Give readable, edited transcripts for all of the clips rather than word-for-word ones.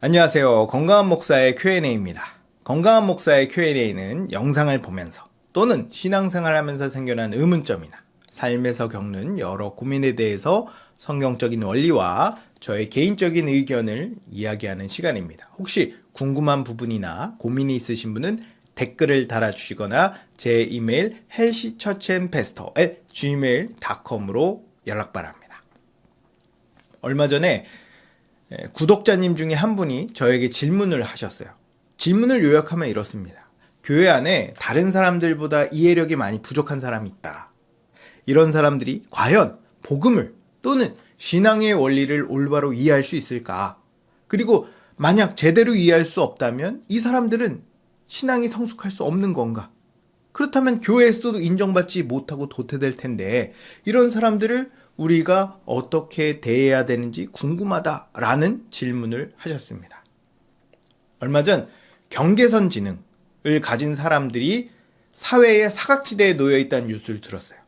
안녕하세요. 건강한 목사의 Q&A입니다. 건강한 목사의 Q&A는 영상을 보면서 또는 신앙생활하면서 생겨난 의문점이나 삶에서 겪는 여러 고민에 대해서 성경적인 원리와 저의 개인적인 의견을 이야기하는 시간입니다. 혹시 궁금한 부분이나 고민이 있으신 분은 댓글을 달아주시거나 제 이메일 healthychurchandpastor@gmail.com으로 연락 바랍니다. 얼마 전에 구독자님 중에 한 분이 저에게 질문을 하셨어요. 질문을 요약하면 이렇습니다. 교회 안에 다른 사람들보다 이해력이 많이 부족한 사람이 있다. 이런 사람들이 과연 복음을 또는 신앙의 원리를 올바로 이해할 수 있을까? 그리고 만약 제대로 이해할 수 없다면 이 사람들은 신앙이 성숙할 수 없는 건가? 그렇다면 교회에서도 인정받지 못하고 도태될 텐데 이런 사람들을 우리가 어떻게 대해야 되는지 궁금하다라는 질문을 하셨습니다. 얼마 전 경계선 지능을 가진 사람들이 사회의 사각지대에 놓여 있다는 뉴스를 들었어요.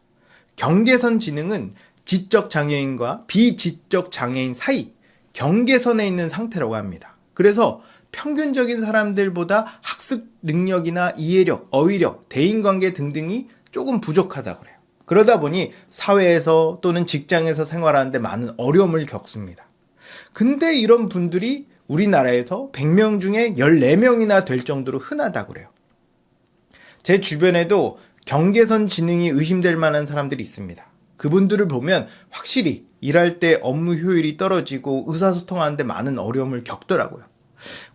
경계선 지능은 지적 장애인과 비지적 장애인 사이 경계선에 있는 상태라고 합니다. 그래서 평균적인 사람들보다 학습 능력이나 이해력, 어휘력, 대인관계 등등이 조금 부족하다고 그래요. 그러다 보니 사회에서 또는 직장에서 생활하는데 많은 어려움을 겪습니다. 근데 이런 분들이 우리나라에서 100명 중에 14명이나 될 정도로 흔하다고 그래요. 제 주변에도 경계선 지능이 의심될 만한 사람들이 있습니다. 그분들을 보면 확실히 일할 때 업무 효율이 떨어지고 의사소통하는 데 많은 어려움을 겪더라고요.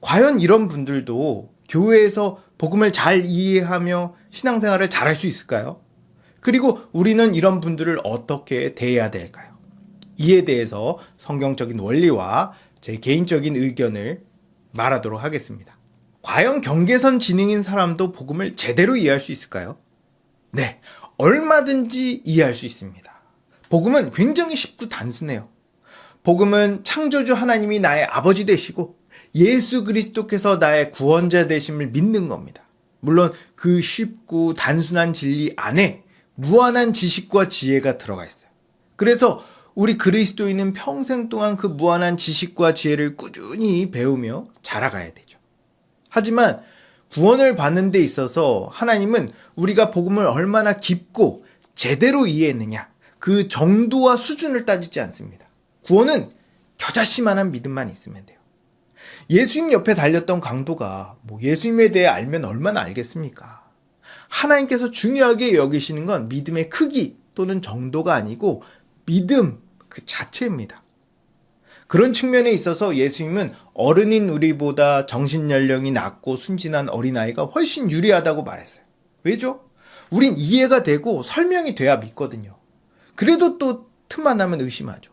과연 이런 분들도 교회에서 복음을 잘 이해하며 신앙생활을 잘할 수 있을까요? 그리고 우리는 이런 분들을 어떻게 대해야 될까요? 이에 대해서 성경적인 원리와 제 개인적인 의견을 말하도록 하겠습니다. 과연 경계선 지능인 사람도 복음을 제대로 이해할 수 있을까요? 네, 얼마든지 이해할 수 있습니다. 복음은 굉장히 쉽고 단순해요. 복음은 창조주 하나님이 나의 아버지 되시고 예수 그리스도께서 나의 구원자 되심을 믿는 겁니다. 물론 그 쉽고 단순한 진리 안에 무한한 지식과 지혜가 들어가 있어요. 그래서 우리 그리스도인은 평생 동안 그 무한한 지식과 지혜를 꾸준히 배우며 자라가야 되죠. 하지만 구원을 받는 데 있어서 하나님은 우리가 복음을 얼마나 깊고 제대로 이해했느냐 그 정도와 수준을 따지지 않습니다. 구원은 겨자씨만한 믿음만 있으면 돼요. 예수님 옆에 달렸던 강도가 예수님에 대해 알면 얼마나 알겠습니까? 하나님께서 중요하게 여기시는 건 믿음의 크기 또는 정도가 아니고 믿음 그 자체입니다. 그런 측면에 있어서 예수님은 어른인 우리보다 정신연령이 낮고 순진한 어린아이가 훨씬 유리하다고 말했어요. 왜죠? 우린 이해가 되고 설명이 돼야 믿거든요. 그래도 또 틈만 나면 의심하죠.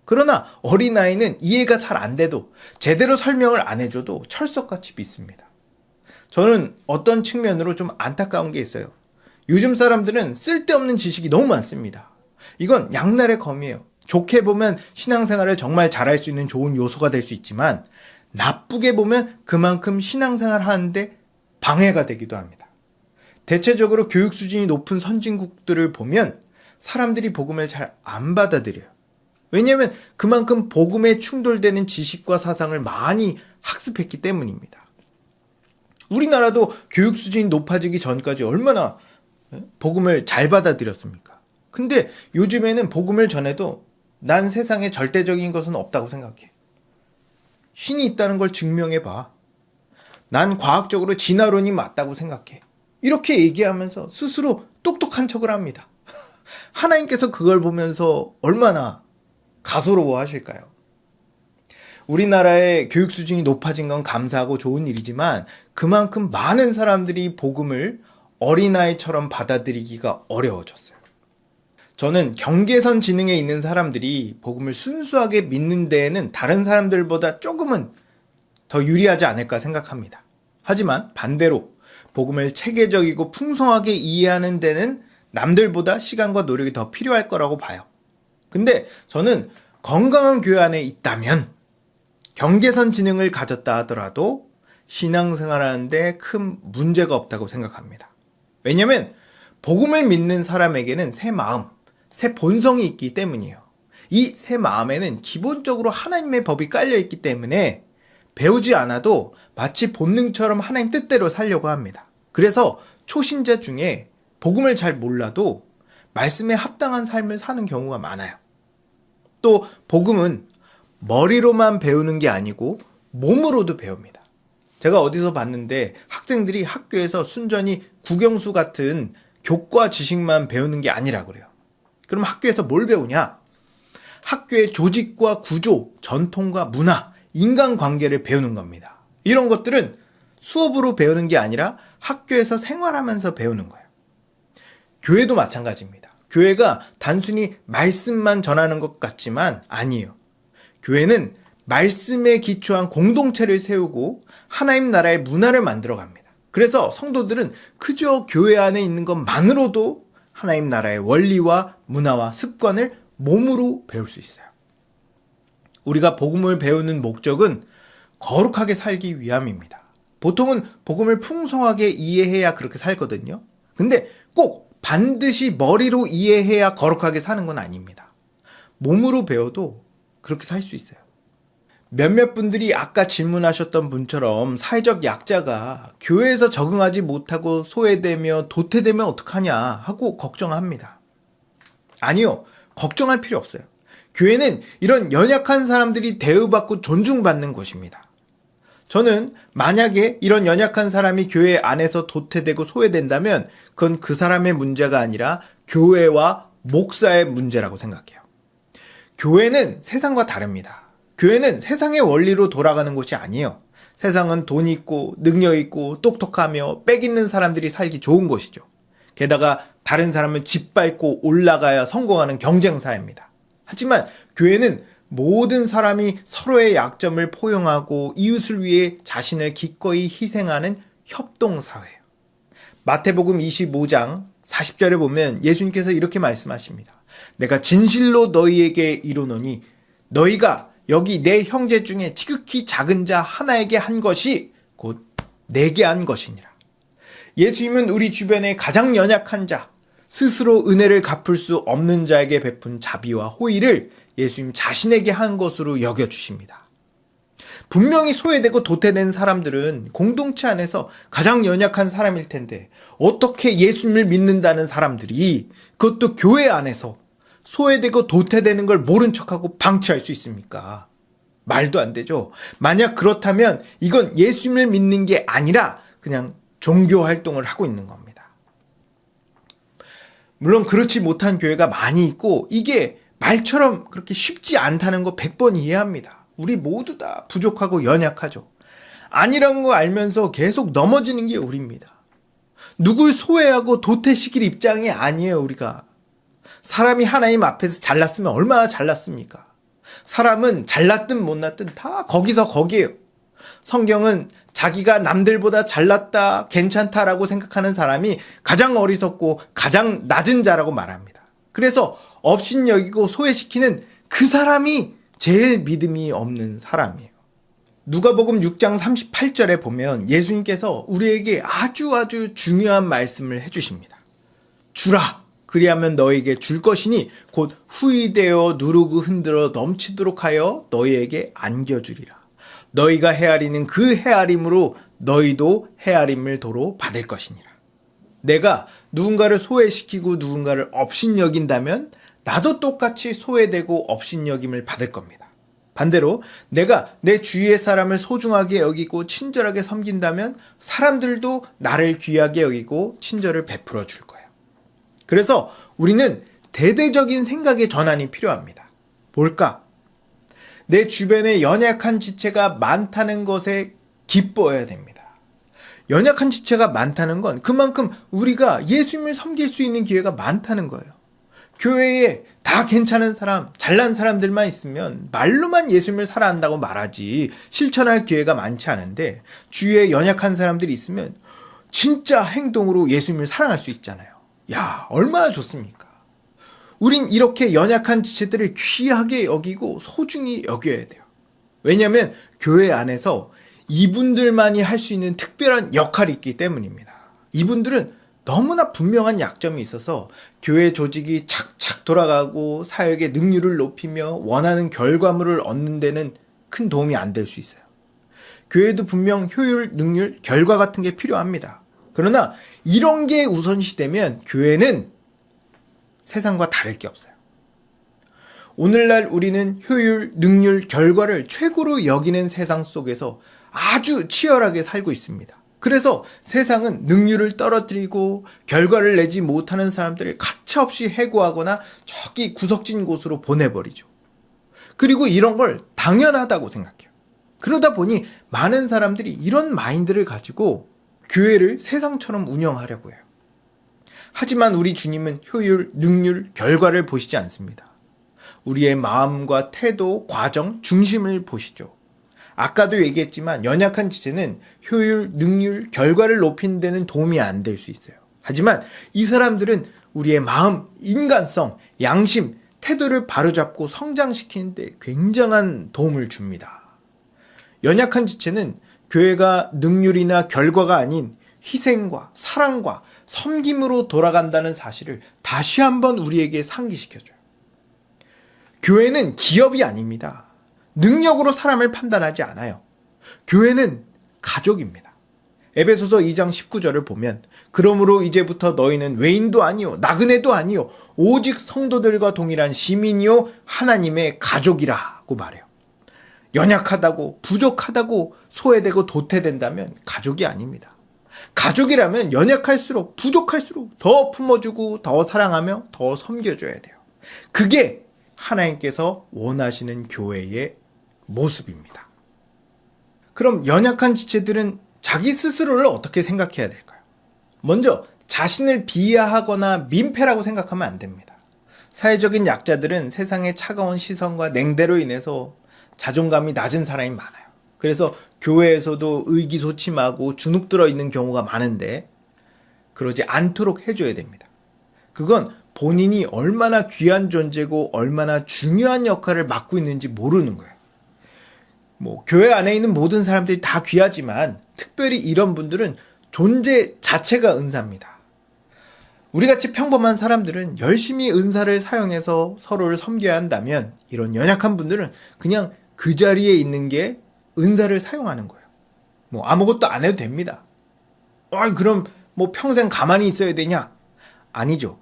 그러나 어린아이는 이해가 잘 안 돼도 제대로 설명을 안 해줘도 철석같이 믿습니다. 저는 어떤 측면으로 좀 안타까운 게 있어요. 요즘 사람들은 쓸데없는 지식이 너무 많습니다. 이건 양날의 검이에요. 좋게 보면 신앙생활을 정말 잘할 수 있는 좋은 요소가 될 수 있지만 나쁘게 보면 그만큼 신앙생활 하는데 방해가 되기도 합니다. 대체적으로 교육 수준이 높은 선진국들을 보면 사람들이 복음을 잘 안 받아들여요. 왜냐하면 그만큼 복음에 충돌되는 지식과 사상을 많이 학습했기 때문입니다. 우리나라도 교육 수준이 높아지기 전까지 얼마나 복음을 잘 받아들였습니까? 근데 요즘에는 복음을 전해도 난 세상에 절대적인 것은 없다고 생각해. 신이 있다는 걸 증명해봐. 난 과학적으로 진화론이 맞다고 생각해. 이렇게 얘기하면서 스스로 똑똑한 척을 합니다. 하나님께서 그걸 보면서 얼마나 가소로워 하실까요? 우리나라의 교육 수준이 높아진 건 감사하고 좋은 일이지만 그만큼 많은 사람들이 복음을 어린아이처럼 받아들이기가 어려워졌어요. 저는 경계선 지능에 있는 사람들이 복음을 순수하게 믿는 데에는 다른 사람들보다 조금은 더 유리하지 않을까 생각합니다. 하지만 반대로 복음을 체계적이고 풍성하게 이해하는 데는 남들보다 시간과 노력이 더 필요할 거라고 봐요. 근데 저는 건강한 교회 안에 있다면 경계선 지능을 가졌다 하더라도 신앙생활 하는데 큰 문제가 없다고 생각합니다. 왜냐하면 복음을 믿는 사람에게는 새 마음, 새 본성이 있기 때문이에요. 이 새 마음에는 기본적으로 하나님의 법이 깔려 있기 때문에 배우지 않아도 마치 본능처럼 하나님 뜻대로 살려고 합니다. 그래서 초신자 중에 복음을 잘 몰라도 말씀에 합당한 삶을 사는 경우가 많아요. 또 복음은 머리로만 배우는 게 아니고 몸으로도 배웁니다. 제가 어디서 봤는데 학생들이 학교에서 순전히 국영수 같은 교과 지식만 배우는 게 아니라 그래요. 그럼 학교에서 뭘 배우냐? 학교의 조직과 구조, 전통과 문화, 인간관계를 배우는 겁니다. 이런 것들은 수업으로 배우는 게 아니라 학교에서 생활하면서 배우는 거예요. 교회도 마찬가지입니다. 교회가 단순히 말씀만 전하는 것 같지만 아니에요. 교회는 말씀에 기초한 공동체를 세우고 하나님 나라의 문화를 만들어 갑니다. 그래서 성도들은 그저 교회 안에 있는 것만으로도 하나님 나라의 원리와 문화와 습관을 몸으로 배울 수 있어요. 우리가 복음을 배우는 목적은 거룩하게 살기 위함입니다. 보통은 복음을 풍성하게 이해해야 그렇게 살거든요. 근데 꼭 반드시 머리로 이해해야 거룩하게 사는 건 아닙니다. 몸으로 배워도 그렇게 살 수 있어요. 몇몇 분들이 아까 질문하셨던 분처럼 사회적 약자가 교회에서 적응하지 못하고 소외되며 도태되면 어떡하냐 하고 걱정합니다. 아니요, 걱정할 필요 없어요. 교회는 이런 연약한 사람들이 대우받고 존중받는 곳입니다. 저는 만약에 이런 연약한 사람이 교회 안에서 도태되고 소외된다면 그건 그 사람의 문제가 아니라 교회와 목사의 문제라고 생각해요. 교회는 세상과 다릅니다. 교회는 세상의 원리로 돌아가는 곳이 아니에요. 세상은 돈 있고 능력 있고 똑똑하며 빽 있는 사람들이 살기 좋은 곳이죠. 게다가 다른 사람을 짓밟고 올라가야 성공하는 경쟁사입니다. 하지만 교회는 모든 사람이 서로의 약점을 포용하고 이웃을 위해 자신을 기꺼이 희생하는 협동사회예요. 마태복음 25장 40절에 보면 예수님께서 이렇게 말씀하십니다. 내가 진실로 너희에게 이르노니 너희가 여기 내 형제 중에 지극히 작은 자 하나에게 한 것이 곧 내게 한 것이니라. 예수님은 우리 주변에 가장 연약한 자, 스스로 은혜를 갚을 수 없는 자에게 베푼 자비와 호의를 예수님 자신에게 한 것으로 여겨주십니다. 분명히 소외되고 도태된 사람들은 공동체 안에서 가장 연약한 사람일 텐데 어떻게 예수님을 믿는다는 사람들이 그것도 교회 안에서 소외되고 도태되는 걸 모른 척하고 방치할 수 있습니까? 말도 안 되죠. 만약 그렇다면 이건 예수님을 믿는 게 아니라 그냥 종교 활동을 하고 있는 겁니다. 물론 그렇지 못한 교회가 많이 있고 이게 말처럼 그렇게 쉽지 않다는 거 100번 이해합니다. 우리 모두 다 부족하고 연약하죠. 아니란 거 알면서 계속 넘어지는 게 우리입니다. 누굴 소외하고 도태시킬 입장이 아니에요, 우리가. 사람이 하나님 앞에서 잘났으면 얼마나 잘났습니까? 사람은 잘났든 못났든 다 거기서 거기에요. 성경은 자기가 남들보다 잘났다, 괜찮다라고 생각하는 사람이 가장 어리석고 가장 낮은 자라고 말합니다. 그래서 업신여기고 소외시키는 그 사람이 제일 믿음이 없는 사람이에요. 누가복음 6장 38절에 보면 예수님께서 우리에게 아주 중요한 말씀을 해주십니다. 주라, 그리하면 너에게 줄 것이니 곧 후이되어 누르고 흔들어 넘치도록 하여 너희에게 안겨주리라. 너희가 헤아리는 그 헤아림으로 너희도 헤아림을 도로 받을 것이니라. 내가 누군가를 소외시키고 누군가를 업신여긴다면 나도 똑같이 소외되고 업신여김을 받을 겁니다. 반대로 내가 내 주위의 사람을 소중하게 여기고 친절하게 섬긴다면 사람들도 나를 귀하게 여기고 친절을 베풀어 줄 거예요. 그래서 우리는 대대적인 생각의 전환이 필요합니다. 뭘까? 내 주변에 연약한 지체가 많다는 것에 기뻐해야 됩니다. 연약한 지체가 많다는 건 그만큼 우리가 예수님을 섬길 수 있는 기회가 많다는 거예요. 교회에 다 괜찮은 사람, 잘난 사람들만 있으면 말로만 예수님을 사랑한다고 말하지 실천할 기회가 많지 않은데 주위에 연약한 사람들이 있으면 진짜 행동으로 예수님을 사랑할 수 있잖아요. 야, 얼마나 좋습니까? 우린 이렇게 연약한 지체들을 귀하게 여기고 소중히 여겨야 돼요. 왜냐하면 교회 안에서 이분들만이 할 수 있는 특별한 역할이 있기 때문입니다. 이분들은 너무나 분명한 약점이 있어서 교회 조직이 착착 돌아가고 사역의 능률을 높이며 원하는 결과물을 얻는 데는 큰 도움이 안 될 수 있어요. 교회도 분명 효율, 능률, 결과 같은 게 필요합니다. 그러나 이런 게 우선시되면 교회는 세상과 다를 게 없어요. 오늘날 우리는 효율, 능률, 결과를 최고로 여기는 세상 속에서 아주 치열하게 살고 있습니다. 그래서 세상은 능률을 떨어뜨리고 결과를 내지 못하는 사람들을 가차없이 해고하거나 저기 구석진 곳으로 보내버리죠. 그리고 이런 걸 당연하다고 생각해요. 그러다 보니 많은 사람들이 이런 마인드를 가지고 교회를 세상처럼 운영하려고 해요. 하지만 우리 주님은 효율, 능률, 결과를 보시지 않습니다. 우리의 마음과 태도, 과정, 중심을 보시죠. 아까도 얘기했지만 연약한 지체는 효율, 능률, 결과를 높이는 데는 도움이 안 될 수 있어요. 하지만 이 사람들은 우리의 마음, 인간성, 양심, 태도를 바로잡고 성장시키는 데 굉장한 도움을 줍니다. 연약한 지체는 교회가 능률이나 결과가 아닌 희생과 사랑과 섬김으로 돌아간다는 사실을 다시 한번 우리에게 상기시켜줘요. 교회는 기업이 아닙니다. 능력으로 사람을 판단하지 않아요. 교회는 가족입니다. 에베소서 2장 19절을 보면 그러므로 이제부터 너희는 외인도 아니요 나그네도 아니요 오직 성도들과 동일한 시민이요 하나님의 가족이라고 말해요. 연약하다고 부족하다고 소외되고 도태된다면 가족이 아닙니다. 가족이라면 연약할수록 부족할수록 더 품어주고 더 사랑하며 더 섬겨줘야 돼요. 그게 하나님께서 원하시는 교회의 모습입니다. 그럼 연약한 지체들은 자기 스스로를 어떻게 생각해야 될까요? 먼저 자신을 비하하거나 민폐라고 생각하면 안 됩니다. 사회적인 약자들은 세상의 차가운 시선과 냉대로 인해서 자존감이 낮은 사람이 많아요. 그래서 교회에서도 의기소침하고 주눅들어 있는 경우가 많은데 그러지 않도록 해줘야 됩니다. 그건 본인이 얼마나 귀한 존재고 얼마나 중요한 역할을 맡고 있는지 모르는 거예요. 교회 안에 있는 모든 사람들이 다 귀하지만 특별히 이런 분들은 존재 자체가 은사입니다. 우리같이 평범한 사람들은 열심히 은사를 사용해서 서로를 섬겨야 한다면 이런 연약한 분들은 그냥 그 자리에 있는 게 은사를 사용하는 거예요. 아무것도 안 해도 됩니다. 그럼 평생 가만히 있어야 되냐? 아니죠.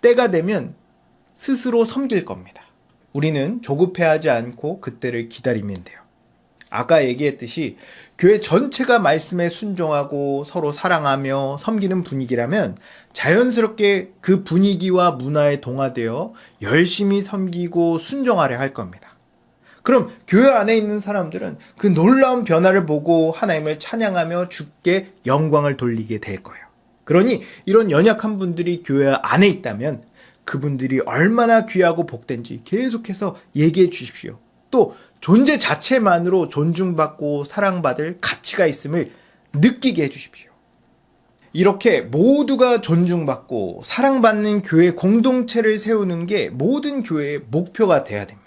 때가 되면 스스로 섬길 겁니다. 우리는 조급해하지 않고 그때를 기다리면 돼요. 아까 얘기했듯이 교회 전체가 말씀에 순종하고 서로 사랑하며 섬기는 분위기라면 자연스럽게 그 분위기와 문화에 동화되어 열심히 섬기고 순종하려 할 겁니다. 그럼 교회 안에 있는 사람들은 그 놀라운 변화를 보고 하나님을 찬양하며 주께 영광을 돌리게 될 거예요. 그러니 이런 연약한 분들이 교회 안에 있다면 그분들이 얼마나 귀하고 복된지 계속해서 얘기해 주십시오. 또 존재 자체만으로 존중받고 사랑받을 가치가 있음을 느끼게 해주십시오. 이렇게 모두가 존중받고 사랑받는 교회 공동체를 세우는 게 모든 교회의 목표가 돼야 됩니다.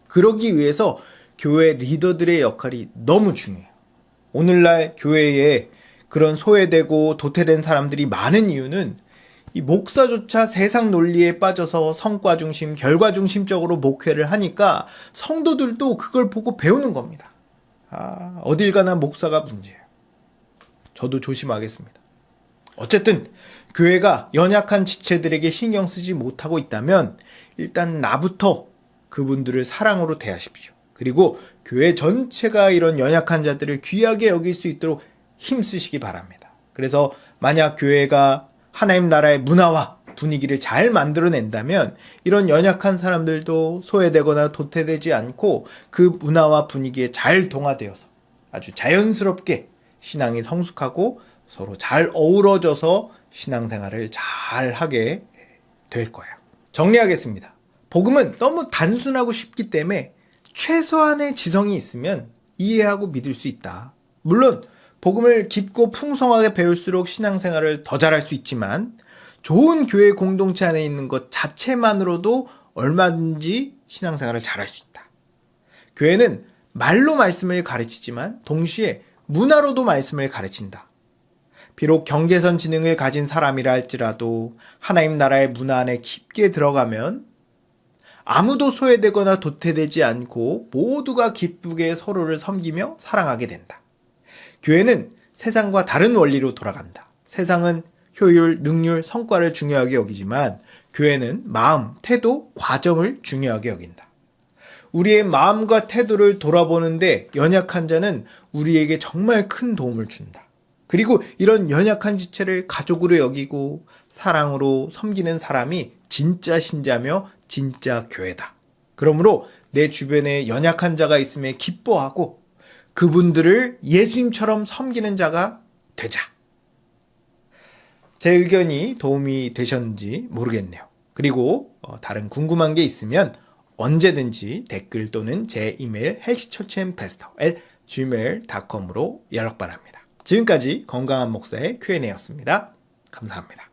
그러기 위해서 교회 리더들의 역할이 너무 중요해요. 오늘날 교회에 그런 소외되고 도태된 사람들이 많은 이유는 이 목사조차 세상 논리에 빠져서 성과 중심, 결과 중심적으로 목회를 하니까 성도들도 그걸 보고 배우는 겁니다. 어딜 가나 목사가 문제예요. 저도 조심하겠습니다. 어쨌든 교회가 연약한 지체들에게 신경 쓰지 못하고 있다면 일단 나부터 그분들을 사랑으로 대하십시오. 그리고 교회 전체가 이런 연약한 자들을 귀하게 여길 수 있도록 힘쓰시기 바랍니다. 그래서 만약 교회가 하나님 나라의 문화와 분위기를 잘 만들어낸다면 이런 연약한 사람들도 소외되거나 도태되지 않고 그 문화와 분위기에 잘 동화되어서 아주 자연스럽게 신앙이 성숙하고 서로 잘 어우러져서 신앙생활을 잘 하게 될 거예요. 정리하겠습니다. 복음은 너무 단순하고 쉽기 때문에 최소한의 지성이 있으면 이해하고 믿을 수 있다. 물론 복음을 깊고 풍성하게 배울수록 신앙생활을 더 잘할 수 있지만 좋은 교회 공동체 안에 있는 것 자체만으로도 얼마든지 신앙생활을 잘할 수 있다. 교회는 말로 말씀을 가르치지만 동시에 문화로도 말씀을 가르친다. 비록 경계선 지능을 가진 사람이라 할지라도 하나님 나라의 문화 안에 깊게 들어가면 아무도 소외되거나 도태되지 않고 모두가 기쁘게 서로를 섬기며 사랑하게 된다. 교회는 세상과 다른 원리로 돌아간다. 세상은 효율, 능률, 성과를 중요하게 여기지만 교회는 마음, 태도, 과정을 중요하게 여긴다. 우리의 마음과 태도를 돌아보는데 연약한 자는 우리에게 정말 큰 도움을 준다. 그리고 이런 연약한 지체를 가족으로 여기고 사랑으로 섬기는 사람이 진짜 신자며 진짜 교회다. 그러므로 내 주변에 연약한 자가 있음에 기뻐하고 그분들을 예수님처럼 섬기는 자가 되자. 제 의견이 도움이 되셨는지 모르겠네요. 그리고 다른 궁금한 게 있으면 언제든지 댓글 또는 제 이메일 healthchurchandpastor@gmail.com으로 연락 바랍니다. 지금까지 건강한 목사의 Q&A였습니다. 감사합니다.